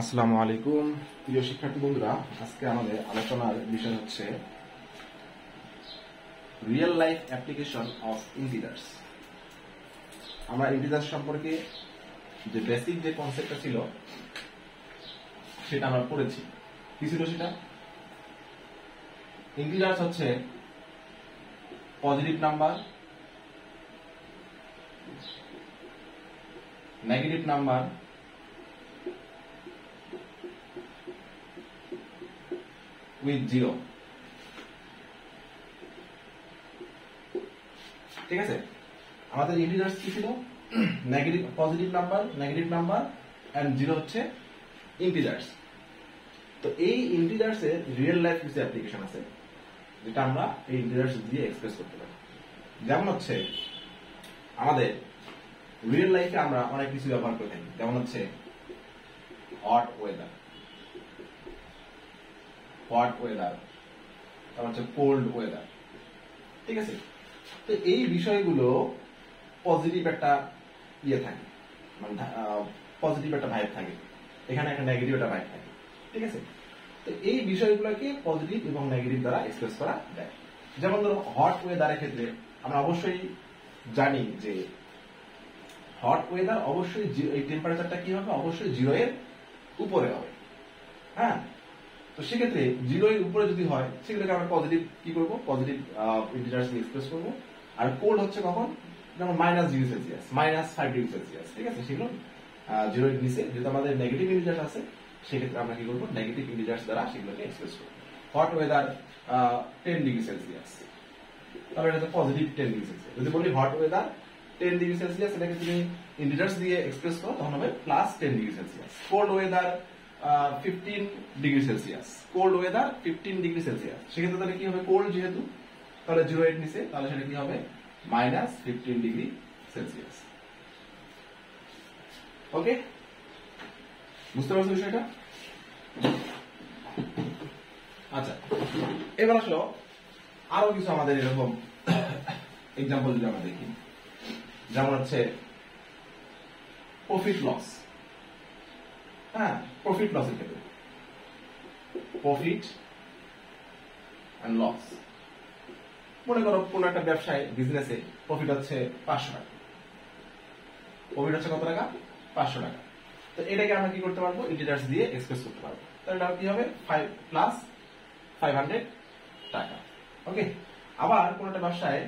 আসসালামু আলাইকুম প্রিয় শিক্ষার্থী বন্ধুরা, আজকে আমাদের আলোচনার বিষয় হচ্ছে real life application of integers. আমরা ইন্টিজার্স সম্পর্কে যে বেসিক যে কনসেপ্টটা ছিল সেটা আমরা পড়েছি। কি ছিল সেটা? ইন্টিজার্স হচ্ছে positive number, negative number, with zero. ঠিক আছে, আমাদের ইন্টিজার্স কি ছিল? Negative, positive number, negative number and zero হচ্ছে ইন্টিজার্স। তো এই ইন্টিজার্স এর রিয়েল লাইফ কিছু অ্যাপ্লিকেশন আছে যেটা আমরা এই ইন্টিজার্স দিয়ে এক্সপ্রেস করতে পারি। যেমন হচ্ছে আমাদের রিয়েল লাইফে আমরা অনেক কিছু ব্যবহার করে থাকি, যেমন হচ্ছে হট ওয়েদার, তারপর হচ্ছে কোল্ড ওয়েদার। ঠিক আছে, তো এই বিষয়গুলো পজিটিভ একটা ইয়ে থাকে, মানে পজিটিভ একটা ভাইব থাকে, এখানে একটা নেগেটিভ একটা ভাইব থাকে। ঠিক আছে, তো এই বিষয়গুলোকে পজিটিভ এবং নেগেটিভ দ্বারা এক্সপ্রেস করা যায়। যেমন ধরো হট ওয়েদারের ক্ষেত্রে আমরা অবশ্যই জানি যে হট ওয়েদার অবশ্যই এই টেম্পারেচারটা কি হবে, অবশ্যই জিরো এর উপরে হবে। হ্যাঁ, তো সেক্ষেত্রে জিরো এর উপরে যদি হয় সেক্ষেত্রে আমরা পজিটিভ কি করবো, পজিটিভ ইন্টিজার্স দিয়ে এক্সপ্রেস করবো। আর কোল্ড হচ্ছে কখন, যেমন -ডিগ্রি সেলসিয়াস, -5 ডিগ্রি সেলসিয়াস। ঠিক আছে, সেগুলো জিরো এর নিচে। যেহেতু আমাদের নেগেটিভ ইন্টিজার্স আছে সেক্ষেত্রে আমরা কি করবো, নেগেটিভ ইন্টিজার্স দ্বারা সেগুলোকে এক্সপ্রেস করবো। হট ওয়েদার 10 ডিগ্রি সেলসিয়াস, তাহলে এটা পজিটিভ 10 ডিগ্রি সেলসিয়াস। যদি বলি হট ওয়েদার 10 ডিগ্রি সেলসিয়াস, এটাকে তুমি ইন্টিজার্স দিয়ে এক্সপ্রেস করো তখন হবে +10 degree Celsius. Cold weather 15 degree Celsius, cold weather 15 degree Celsius. সেক্ষেত্রে তাহলে কি হবে, কোল্ড যেহেতু তাহলে জিরো এর নিচে, তাহলে সেটা কি হবে -15 ডিগ্রি সেলসিয়াস। ওকে, বুঝতে পারছো বিষয়টা? আচ্ছা, এবার আসলো আরো কিছু আমাদের এরকম এক্সাম্পল যদি আমরা দেখি, যেমন হচ্ছে প্রফিট লস। হ্যাঁ, প্রফিট লসের ক্ষেত্রে প্রফিট এন্ড লস, মনে করো কোন একটা ব্যবসায় বিজনেসে প্রফিট হচ্ছে 500 টাকা, প্রফিট হচ্ছে কত টাকা, 500 টাকা। তো এটাকে আমরা কি করতে পারবো, ইন্টিজার্স দিয়ে এক্সপ্রেস করতে পারবো। তাহলে এটা কি হবে, 5 + 500 টাকা। ওকে, আবার কোন একটা ব্যবসায়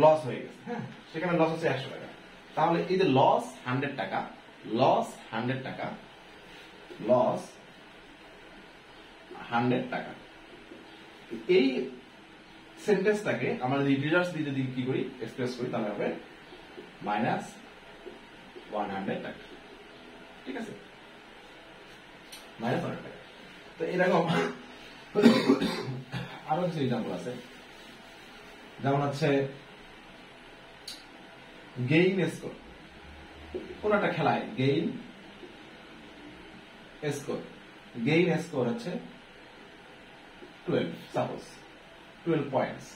লস হয়ে গেছে, হ্যাঁ, সেখানে লস হচ্ছে 100 টাকা। তাহলে এই যে লস 100 টাকা, লস 100 টাকা, লস 100 টাকা, এই সেন্টেন্সটাকে আমরা যদি ইন্টিজার্স দিয়ে যদি কি করি, এক্সপ্রেস করি, তাহলে হবে -100 টাকা। ঠিক আছে, -100 টাকা। তো এরকম আরো কিছু এক্সাম্পল আছে, যেমন হচ্ছে গেইন স্কোর। কোন একটা খেলায় গেইন স্কোর, গেইন স্কোর হচ্ছে 12, সাপোজ 12 পয়েন্টস,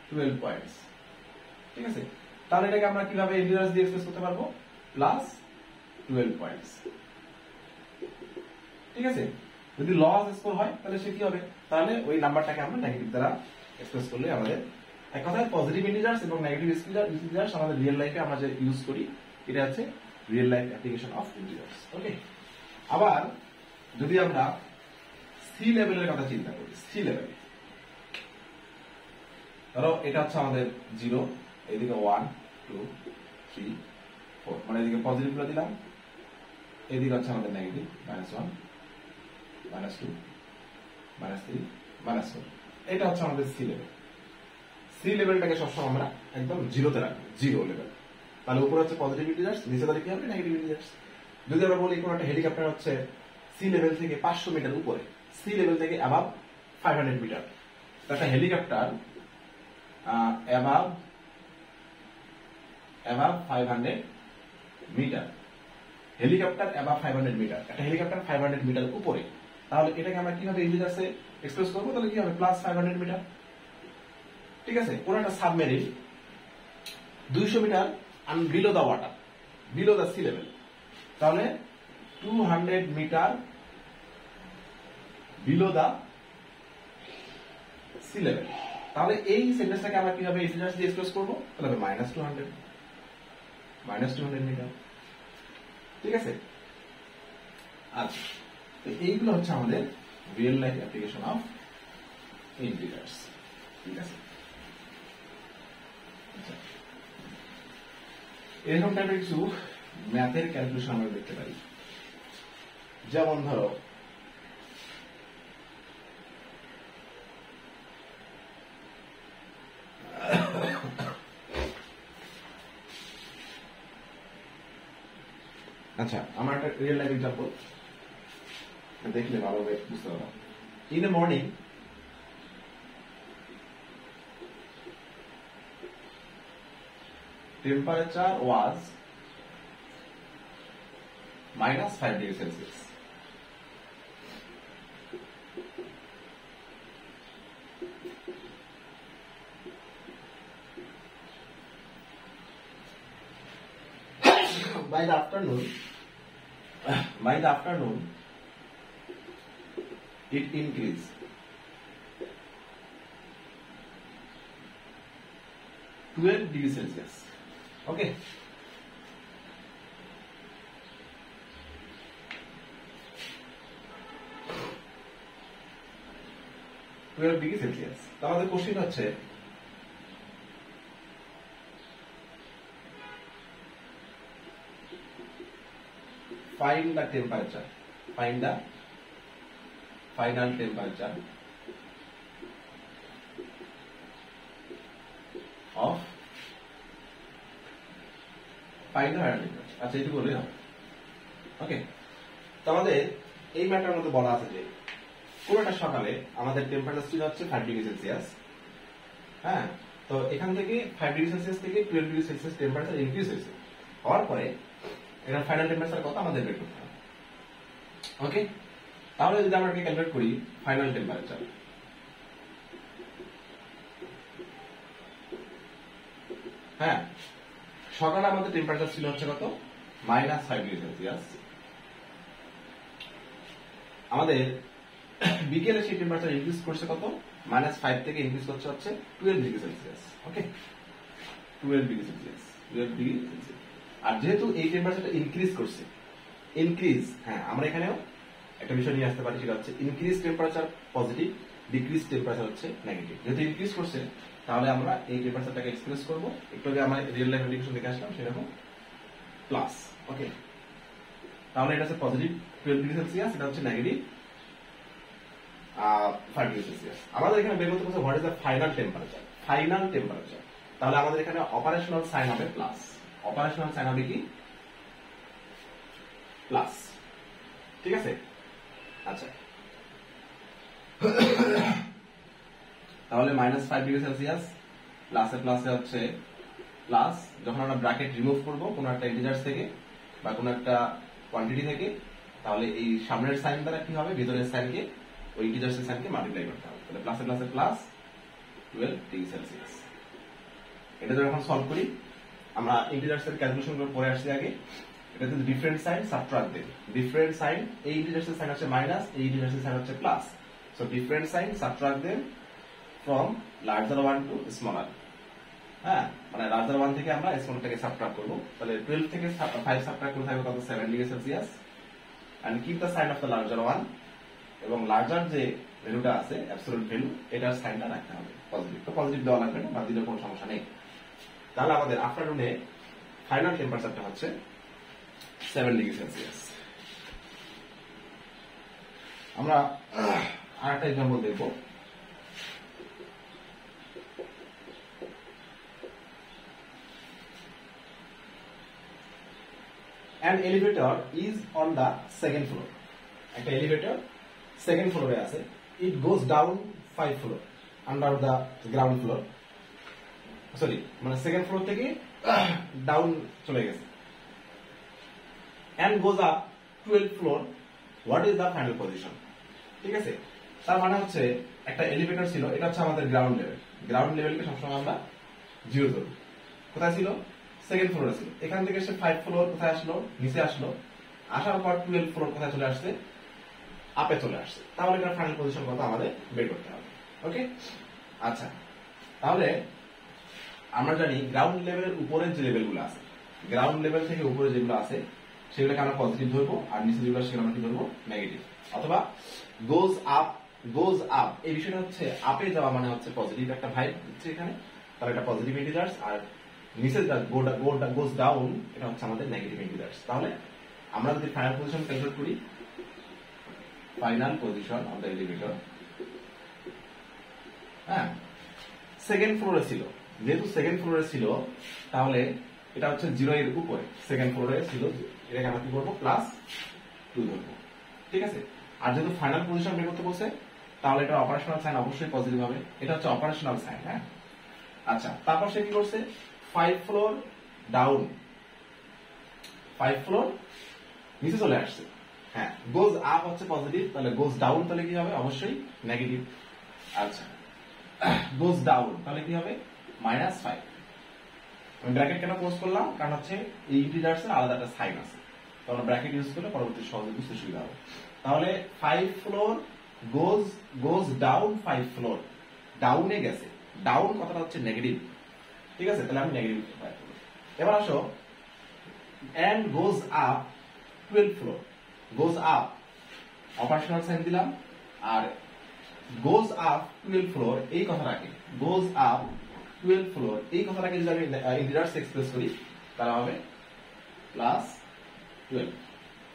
12 পয়েন্টস। ঠিক আছে, তাহলে এটাকে আমরা কিভাবে ইন্টিজার্স দিয়ে এক্সপ্রেস করতে পারবো, +12 পয়েন্টস। ঠিক আছে, যদি লস স্কোর হয় তাহলে সে কি হবে, তাহলে ওই নাম্বারটাকে আমরা নেগেটিভ দ্বারা এক্সপ্রেস করলে আমাদের এক কথায় পজিটিভ ইন্টিজার্স এবং নেগেটিভ ইন্টিজার্স আমাদের রিয়েল লাইফে আমরা যে ইউজ করি, এটা হচ্ছে real life application of integers. Okay, আবার যদি আমরা সি লেভেলের কথা চিন্তা করি, সি লেভেল, ধরো এটা হচ্ছে আমাদের 0, এদিকে 1 2 3 4, মানে এদিকে পজিটিভ গুলো দিলাম, এদিকে হচ্ছে আমাদের নেগেটিভ, -1 -2 -3 -4। এটা হচ্ছে আমাদের সি লেভেল। সি লেভেলটাকে সবসময় আমরা একদম জিরোতে রাখবো, জিরো লেভেল। তাহলে উপরে হচ্ছে পজিটিভ ইন্টিজার্স, নিচে তাহলে কি হবে, নেগেটিভ ইন্টিজার্স। যদি আমরা বলি কোন একটা হেলিকপ্টার হচ্ছে সি লেভেল থেকে 500 মিটার উপরে, সি লেভেল থেকে অ্যাবাভ 500 মিটার, একটা helicopter above 500 metre, helicopter above 500 metre, একটা হেলিকপ্টার 500 মিটার উপরে, তাহলে এটাকে আমরা কিভাবে ইন্টিজার্সে এক্সপ্রেস করবো, তাহলে কি হবে, +500 মিটার। ঠিক আছে, কোন একটা submarine 200 metre below the water, below the sea level, তাহলে 200 metre below the sea level. তাহলে এই সেন্টেন্সটাকে আমরা কিভাবে এই সেন্টেন্স দিয়ে এক্সপ্রেস করবো? তাহলে -200 মিটার। ঠিক আছে? আচ্ছা, তো এইগুলো হচ্ছে আমাদের real life application of integers. ঠিক আছে? আচ্ছা, এরকম টাইপের কিছু ম্যাথের ক্যালকুলেশন আমরা দেখতে পারি। যেমন ধরো আচ্ছা, আমার একটা রিয়েল লাইফ এক্সাম্পল দেখলে ভালোভাবে বুঝতে পারবো। In a morning temperature was -5 degrees Celsius. By the afternoon, it increased. to 12 degrees Celsius. Okay. Degree Celsius. আমাদের কোশ্চেন হচ্ছে find the temperature, find the final temperature of find the final temperature। আচ্ছা, এটুকু বললেই হবে। ওকে, তো আমাদের এই matter মধ্যে বলা আছে যে কোন একটা সকালে আমাদের টেম্পারেচার ছিল হচ্ছে 5 ডিগ্রি সেলসিয়াস। হ্যাঁ, তো এখান থেকে 5 ডিগ্রি সেলসিয়াস থেকে 12 ডিগ্রি সেলসিয়াস টেম্পারেচার ইনক্রিজ হয়েছে। হওয়ার পরে এখানে ফাইনাল টেম্পারেচার কত আমাদের বের করতে হবে। ওকে, তাহলে যদি আমরা ক্যালকুলেট করি ফাইনাল টেম্পারেচার, হ্যাঁ, সকালে আমাদের টেম্পারেচার ছিল হচ্ছে কত? -5 ডিগ্রি সেলসিয়াস। আমাদের বিকেলে সেই টেম্পারেচার ইনক্রিজ করছে কত? -5 থেকে ইনক্রিজ করছে হচ্ছে 12 ডিগ্রি সেলসিয়াস। ওকে, 12 ডিগ্রি সেলসিয়াস। আর যেহেতু এই টেম্পারেচারটা ইনক্রিজ করছে, ইনক্রিজ, হ্যাঁ, আমরা এখানেও একটা বিষয় নিয়ে আসতে পারি, সেটা হচ্ছে increase temperature positive, decrease temperature হচ্ছে নেগেটিভ। যেহেতু ইনক্রিজ করছে, তাহলে আমরা এই টেম্পারেচারটাকে এক্সপ্রেস করব, একটু আগে আমরা রিয়েল লাইফ অ্যাপ্লিকেশন দেখে আসলাম সেরকম, প্লাস। ওকে, তাহলে এটা হচ্ছে পজিটিভ 12 ডিগ্রি সেলসিয়াস, এটা হচ্ছে নেগেটিভ 5 ডিগ্রি সেলসিয়াস। আমাদের এখানে বের করতে হচ্ছে what is the final temperature. Final temperature, তাহলে আমাদের এখানে অপারেশনাল সাইন হবে প্লাস। অপারেশনাল সাইন হবে কি? প্লাস। ঠিক আছে? আচ্ছা, তাহলে -5 ডিগ্রি সেলসিয়াস প্লাসে প্লাসে হচ্ছে প্লাস। যখন আমরা ব্র্যাকেট রিমুভ করব কোনো একটা ইন্টিজার্স থেকে বা কোনো একটা কোয়ান্টিটি থেকে, তাহলে এই সামনের সাইন দ্বারা কি হবে? ভিতরের সাইনকে, ওই ইন্টিজার্সের সাইনকে মাল্টিপ্লাই করতে হবে। তাহলে প্লাসে প্লাসে প্লাস 12 ডিগ্রি সেলসিয়াস। এটা যখন সলভ করি, আমরা ইন্টিজার্সের ক্যালকুলেশন করে পরে আসছি আগে। এটা হচ্ছে different sign subtract then. Different sign, এই ইন্টিজার্সের সাইন হচ্ছে মাইনাস, এই ইন্টিজার্সের সাইন হচ্ছে plus. So different sign subtract then from larger one to smaller. হ্যাঁ, মানে লার্জার ওয়ান থেকে আমরা স্মলারটাকে সাবট্রাক্ট করবো। তাহলে 12 থেকে 5 সাবট্রাক্ট করে থাকবে কত? 7 degree Celsius. And keep the sign of the larger one, এবং লার্জার যে ভ্যালুটা আছে অ্যাবসলিউট ভ্যালু, এটার সাইনটা রাখতে হবে পজিটিভ। তো পজিটিভ দেওয়া লাগবে না, বাদ দিলে কোনো সমস্যা নেই। তাহলে আমাদের আফটারনুনে ফাইনাল টেম্পারেচারটা হচ্ছে 7 ডিগ্রি সেলসিয়াস। আমরা আরেকটা এক্সাম্পল দেখব। An elevator is on the second floor. একটা এলিভেটর সেকেন্ড ফ্লোরে আছে। It goes down 5 floor under the ground floor. Sorry, মানে সেকেন্ড ফ্লোর থেকে ডাউন চলে গেছে। And goes up 12 floor. What is the final position? ঠিক আছে, তার মানে হচ্ছে একটা এলিভেটর ছিল, এটা হচ্ছে আমাদের গ্রাউন্ড লেভেল। গ্রাউন্ড লেভেলকে সবসময় আমরা 0 ধরি। কোথায় ছিল? সেকেন্ড ফ্লোরে ছিল। এখান থেকে সে 5 ফ্লোর কোথায় আসলো? নিচে আসলো। আসার পর 12 ফ্লোর কোথায় চলে আসছে, আপে চলে আসছে, তাহলে এটার ফাইনাল পজিশন কত আমাদের বের করতে হবে। ওকে, আচ্ছা তাহলে আমরা জানি গ্রাউন্ড লেভেলের উপরের যে লেভেলগুলো আছে, গ্রাউন্ড লেভেল থেকে উপরে যেগুলো আছে সেগুলোকে আমরা পজিটিভ ধরবো, আর নিচে যেগুলো সেগুলো আমরা কি ধরবো, নেগেটিভ। অথবা গোজ আপ, গোজ আপ এই বিষয়টা হচ্ছে আপে যাওয়া মানে হচ্ছে পজিটিভ একটা ভাইব হচ্ছে এখানে, তাহলে এটা পজিটিভ ইন্টিজার্স, আর নিচে গোজ ডাউন এটা হচ্ছে আমাদের নেগেটিভ ইন্টিজার্স। তাহলে আমরা যদি ফাইনাল পজিশন ক্যালকুলেট করি, final position of the elevator, হ্যাঁ সেকেন্ড ফ্লোরে ছিল, যেহেতু সেকেন্ড ফ্লোরে ছিল তাহলে এটা হচ্ছে 0 এর উপরে, সেকেন্ড ফ্লোরে ছিল, এটাকে আমরা কি করবো, +2 ধরবো, ঠিক আছে। আর যেহেতু ফাইনাল পজিশন বের করতে বলছে তাহলে এটা অপারেশনাল সাইন অবশ্যই পজিটিভ হবে, এটা হচ্ছে অপারেশনাল সাইন, হ্যাঁ। আচ্ছা তারপর সে কি করছে, 5 ফ্লোর ডাউন, 5 ফ্লোর নিচে চলে আসছে, হ্যাঁ। গোজ আপ হচ্ছে পজিটিভ, তাহলে গোজ ডাউন তাহলে কি হবে, অবশ্যই নেগেটিভ। আচ্ছা গোজ ডাউন তাহলে কি হবে, -5। আমি ব্র্যাকেট কেন ক্লোজ করলাম, কারণ হচ্ছে এই ইন্টিজার্স এর আলাদা একটা সাইন আছে, তো আমরা ব্র্যাকেট ইউজ করলে পরবর্তী সহজে বুঝতে সুবিধা হবে। তাহলে 5 ফ্লোর গোজ ডাউন, 5 ফ্লোর ডাউনে গেছে, ডাউন কথাটা হচ্ছে নেগেটিভ, ঠিক আছে, তাহলে আমি নেগেটিভ পাই। এবার আসো and goes up 12 floor, goes up operational sign দিলাম, আর গোজ আপ 12 ফ্লোর এই কথাটাকে, গোজ আপ 12 ফ্লোর এই কথাটাকে যদি আমি ইন্টিজার্স এক্সপ্রেস করি তাহলে হবে +12,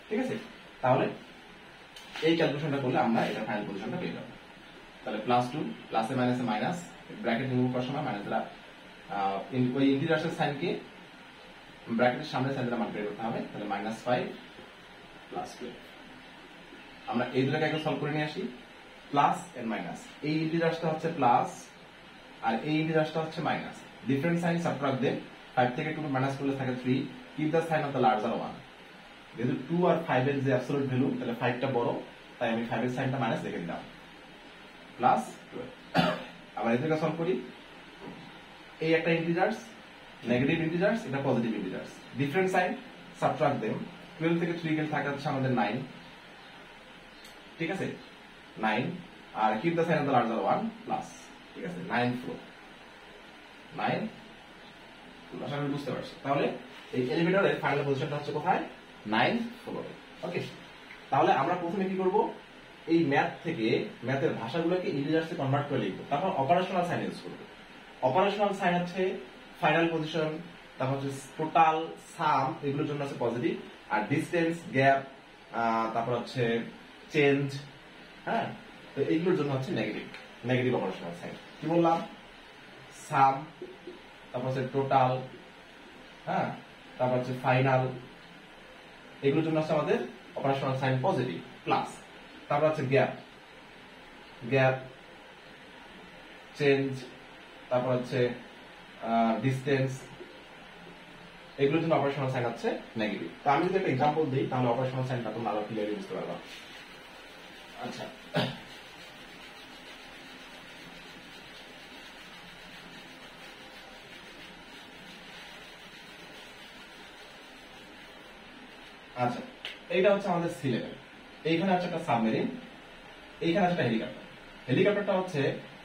ঠিক আছে। তাহলে এই ক্যালকুলেশনটা করলে আমরা এটা ফাইনাল পজিশনটা পেয়ে যাবো। তাহলে +2 প্লাসে মাইনাসে মাইনাস, ব্র্যাকেট রিমুভ করার সময় মাইনাস দ্বারা ওই ইন্টিজার্সের সাইনকে ব্র্যাকেটের সামনে সাইন দ্বারা মাল্টিপ্লাই করতে হবে, তাহলে -5 +12। আমরা এই দুটাকে আগে সলভ করে নিয়ে আসি, প্লাস এন্ড মাইনাস, এই ইন্টিজার্সটা হচ্ছে প্লাস আর এই ইন্টিজার্সটা হচ্ছে minus, different sign subtract then, 5 থেকে 2 মাইনাস করলে থাকে 3, keep the sign of the larger 1। যেহেতু 2 আর 5 এর যে অ্যাবসলিউট ভ্যালু, তাহলে 5 টা বড়, তাই আমি 5 এর সাইনটা মাইনাস লিখে দিলাম, +12। আবার এটাকে সলভ করি, এই একটা ইন্টিজার্স নেগেটিভ ইন্টিজার্স, এটা positive integers, different sign subtract then, 12 থেকে 3 গেলে থাকে হচ্ছে আমাদের 9, ঠিক আছে 9, আর keep the sign of the larger 1 plus, ঠিক আছে 9 ফ্লোর, 9 আশা করি বুঝতে পারছি। তাহলে এই এলিভেটরের ফাইনাল পজিশনটা হচ্ছে কোথায়, 9 ফ্লোরে। ওকে, তাহলে আমরা প্রথমে কি করব, এই ম্যাথ থেকে ম্যাথের ভাষাগুলোকে ইন্টিজার্সে কনভার্ট করে লিখব, তারপর অপারেশনাল সাইন ইউজ করব। অপারেশনাল সাইন হচ্ছে ফাইনাল পজিশন, তারপর হচ্ছে টোটাল, সাম, এগুলোর জন্য আছে পজিটিভ, আর ডিসটেন্স, গ্যাপ, তারপর হচ্ছে চেঞ্জ, হ্যাঁ, তো এইগুলোর জন্য হচ্ছে নেগেটিভ, নেগেটিভ অপারেশনাল সাইন। কি বললাম, সাম, তারপর হচ্ছে টোটাল, হ্যাঁ, তারপর হচ্ছে ফাইনাল, এগুলোর জন্য হচ্ছে আমাদের অপারেশনাল সাইন পজিটিভ, প্লাস, তারপর হচ্ছে গ্যাপ, গ্যাপ, চেঞ্জ, তারপর হচ্ছে ডিসটেন্স, এগুলোর জন্য অপারেশনাল সাইন হচ্ছে নেগেটিভ। তো আমি যদি একটা এক্সাম্পল দিই তাহলে অপারেশনাল সাইনটা তোমরা আরো ক্লিয়ারলি বুঝতে পারবা। আচ্ছা আচ্ছা এইটা হচ্ছে আমাদের সি লেভেল, এইখানে আছে একটা সাবমেরিন, এইখানে আছে একটা হেলিকপ্টার। হেলিকপ্টারটা হচ্ছে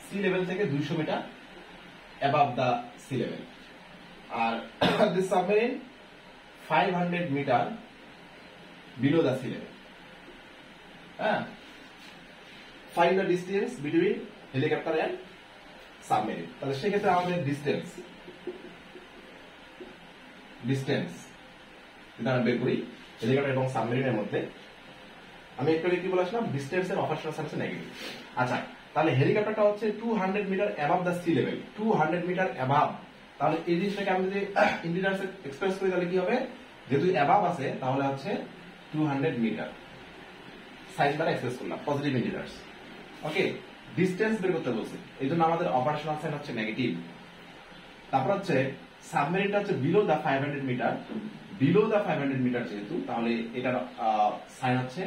সি লেভেল থেকে 200 metre above the sea level, আর this submarine 500 metre below the sea level. হ্যাঁ, find the distance between helicopter and submarine. তাহলে সেক্ষেত্রে আমাদের ডিস্টেন্স যদি আমরা বের করি হেলিকপ্টার এবং সাবমেরিনের মধ্যে, আমি একটু কি বলে আসলাম, ডিস্টেন্স এর অপারেশনাল সাইন হচ্ছে নেগেটিভ। আচ্ছা, তাহলে হেলিকপ্টারটা হচ্ছে 200 metre above the sea level, 200 metre above. তাহলে এই জিনিসটাকে আমি যদি ইন্টিজার্স এক্সপ্রেস করি তাহলে কি হবে, যেহেতু অ্যাবাভ আছে তাহলে হচ্ছে 200 মিটার সাইন দ্বারা এক্সপ্রেস করলাম, পজিটিভ ইন্টিজার্স। ওকে, ডিস্টেন্স বের করতে বলছি, এই জন্য আমাদের অপারেশনাল সাইন হচ্ছে নেগেটিভ। তারপর হচ্ছে সাবমেরিনটা হচ্ছে below the 500 metre, below the 500 metre যেহেতু, তাহলে এটার সাইন হচ্ছে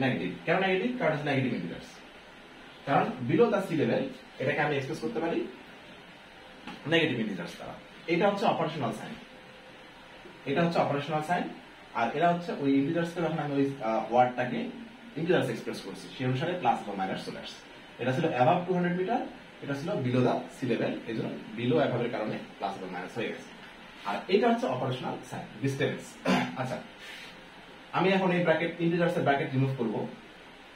নেগেটিভ। কেন নেগেটিভ, কারণ হচ্ছে নেগেটিভ ইন্টিজার্স, কারণ বিলো দা সি লেভেল এটাকে আমি এক্সপ্রেস করতে পারি নেগেটিভ ইন্টিজার্স দ্বারা। এটা হচ্ছে অপারেশনাল সাইন, এটা হচ্ছে অপারেশনাল সাইন আর এরা হচ্ছে ওই ইন্টিজার্সকে যখন আমি ওই ওয়ার্ডটাকে ইন্টিজার্স এক্সপ্রেস করছি সেই অনুসারে প্লাস বা মাইনাস চলে আসছে। এটা ছিল অ্যাবাভ 200 মিটার, এটা ছিল বিলো দা সি লেভেল, এই জন্য বিলো অ্যাভাবের কারণে প্লাস বা মাইনাস হয়ে গেছে। আর এটা হচ্ছে অপারেশনাল সাইন ডিস্টেন্স। আচ্ছা, আমি এখন এই ব্র্যাকেট ইন্টিজার্সের ব্র্যাকেট রিমুভ করব,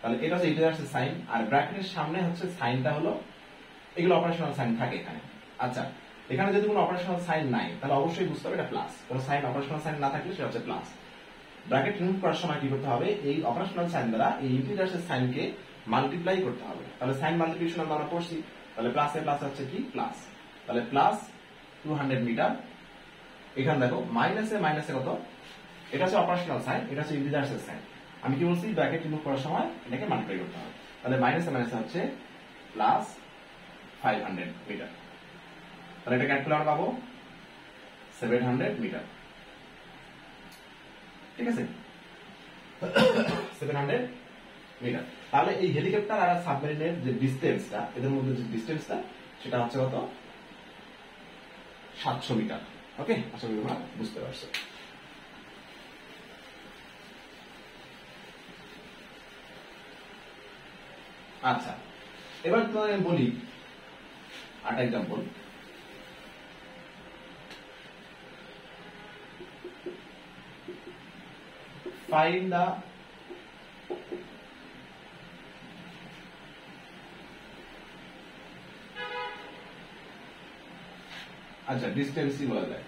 তাহলে এটা হচ্ছে ইন্টিজার্সের সাইন, আর ব্র্যাকেটের সামনে হচ্ছে সাইনটা হলো, এগুলো অপারেশনাল সাইন থাকে এখানে। আচ্ছা, এখানে যদি কোনো অপারেশনাল সাইন নাই তাহলে অবশ্যই বুঝতে হবে এটা প্লাস, কোনো সাইন অপারেশনাল সাইন না থাকলে সেটা হচ্ছে প্লাস। ব্র্যাকেট রিমুভ করার সময় কি করতে হবে, এই অপারেশনাল সাইন দ্বারা এই ইন্টিজার্সের সাইনকে মাল্টিপ্লাই করতে হবে। তাহলে সাইন মাল্টিপ্লিকেশন আমরা পড়ছি, তাহলে প্লাসে প্লাস হচ্ছে কি প্লাস, তাহলে প্লাস 200 মিটার। এখানে দেখো মাইনাসে মাইনাসে কত, এটা হচ্ছে অপারেশনাল সাইন, এটা হচ্ছে ইন্টিজার্সের সাইন। আমি কি বলছি, ব্র্যাকেট রিমুভ করার সময় এটাকে মাল্টিপ্লাই করতে হবে, তাহলে মাইনাসে মাইনাসে হচ্ছে প্লাস 500 মিটার। তাহলে এটা ক্যালকুলেটর পাবো 700 মিটার, ঠিক আছে 700 মিটার। তাহলে এই হেলিকপ্টার আর সাবমেরিনের যে ডিস্টেন্সটা, এদের মধ্যে যে ডিস্টেন্সটা সেটা হচ্ছে কত, 700 মিটার। ওকে, আশা করি তোমরা বুঝতে পারছো। আচ্ছা, এবার তোমাদের বলি আরেকটা এক্সাম্পল। Find the আচ্ছা ডিস্টেন্সই বলা যায়,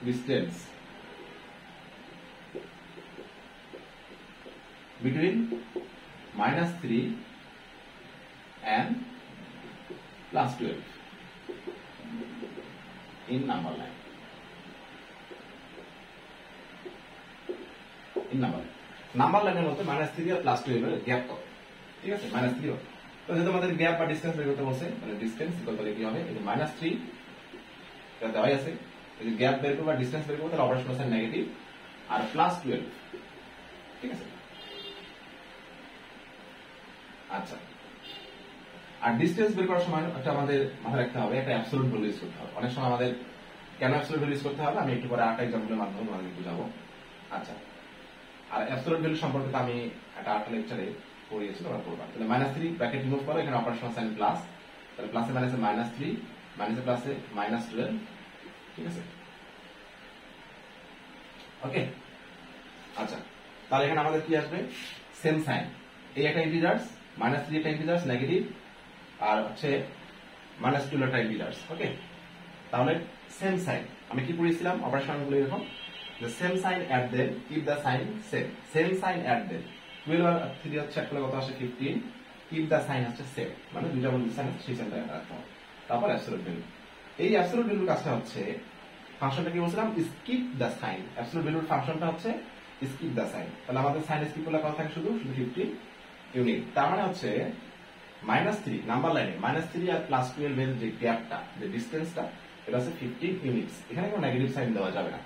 distance between -3 and +12 in number line. Number লাইনের মধ্যে -3 আর +12 এর গ্যাপ কত, ঠিক আছে -3। তো যদি আমাদের গ্যাপ বা ডিসটেন্স বের করতে বলছে, তাহলে ডিসটেন্স ইকুয়াল তাহলে কি হবে, এই যে -3 এটা দেওয়াই আছে, এই যে গ্যাপ বের করব বা ডিসটেন্স বের করব, তাহলে অপারেশনাল সাইন নেগেটিভ আর +12, ঠিক আছে। আচ্ছা, আর ডিসটেন্স বের করার সময় একটা আমাদের মাথায় রাখতে হবে, একটা অ্যাবসলিউট ভ্যালু ইউজ করতে হবে। অনেক সময় আমাদের কেন অ্যাবসলিউট ভ্যালু ইউজ করতে হবে আমি একটু পরে আরেকটা এক্সাম্পলের মাধ্যমে তোমাদের বুঝাবো। আচ্ছা, আর অ্যাবসলিউট ভ্যালু সম্পর্কে তো আমি একটা আরেকটা লেকচারে পড়িয়েছি, তোমরা পড়বা। তাহলে -3 ব্র্যাকেট রিমুভ করো, এখানে অপারেশনাল সাইন প্লাস, তাহলে প্লাসে মাইনাসে -3, মাইনাসে প্লাসে -12, ঠিক আছে ওকে। আচ্ছা, তাহলে এখানে আমাদের কি আসবে, সেম সাইন, এই একটা ইন্টিজার্স, -3 একটা ইন্টিজার্স নেগেটিভ, আর হচ্ছে -12 একটা ইন্টিজার্স, ওকে। তাহলে সেম সাইন আমি কি পড়িয়েছিলাম অপারেশনগুলো এরকম, the same sign add them, keep the sign same sign add them, 12 আর 3 হচ্ছে একটা কত আসে 15, keep the sign হচ্ছে সেম, মানে দুইটা বলি সাইন সেই সাইনটা রাখতে হবে। তারপর অ্যাবসলিউট ভ্যালু, এই অ্যাবসলিউট ভ্যালুর কাজটা হচ্ছে, ফাংশনটা কি বলছিলাম, স্কিপ দ্য সাইন। অ্যাবসলিউট ভ্যালুর ফাংশনটা হচ্ছে স্কিপ দ্য সাইন, তাহলে আমাদের সাইন স্কিপ করলে কত থাকে, শুধু 15 ইউনিট। তার মানে হচ্ছে -3 নাম্বার লাইনে -3 আর +12 এর যে গ্যাপটা, যে ডিসটেন্সটা, এটা হচ্ছে 15 ইউনিটস। এখানে কোনো নেগেটিভ সাইন দেওয়া যাবে না,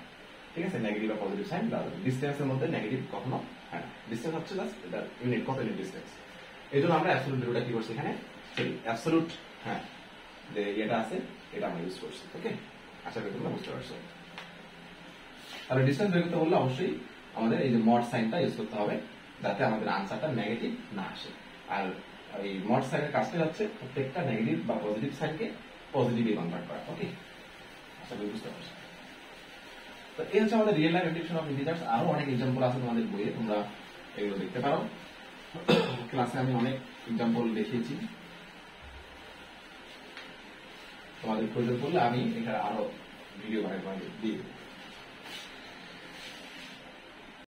ঠিক আছে, নেগেটিভ বা পজিটিভ সাইন দেওয়া যাবে। ডিসটেন্সের মধ্যে নেগেটিভ কখনো হয় না, ডিসটেন্স হচ্ছে জাস্ট এটা ইউনিট, কত ইউনিট ডিসটেন্স। এই জন্য আমরা অ্যাবসলিউট ভ্যালুটা কি করছি এখানে, সেই অ্যাবসলিউট, হ্যাঁ যে এটা আছে এটা আমরা ইউজ করছি, ওকে। আশা করি তোমরা বুঝতে পারছো। তাহলে ডিসটেন্স বের করতে বললে অবশ্যই আমাদের এই যে মড সাইনটা ইউজ করতে হবে, যাতে আমাদের আনসারটা নেগেটিভ না আসে। আর এই মড সাইনের কাজটা হচ্ছে প্রত্যেকটা নেগেটিভ বা পজিটিভ সাইনকে পজিটিভে কনভার্ট করা, ওকে। আশা করি বুঝতে পারছো। তো এই হচ্ছে আমাদের real life integration of integers. আরো অনেক এক্সাম্পল আছে তোমাদের বইয়ে, তোমরা এগুলো দেখতে পারো। ক্লাসে আমি অনেক এক্সাম্পল দেখিয়েছি, তোমাদের প্রয়োজন পড়লে আমি এখানে আরো ভিডিও বানিয়ে দিয়ে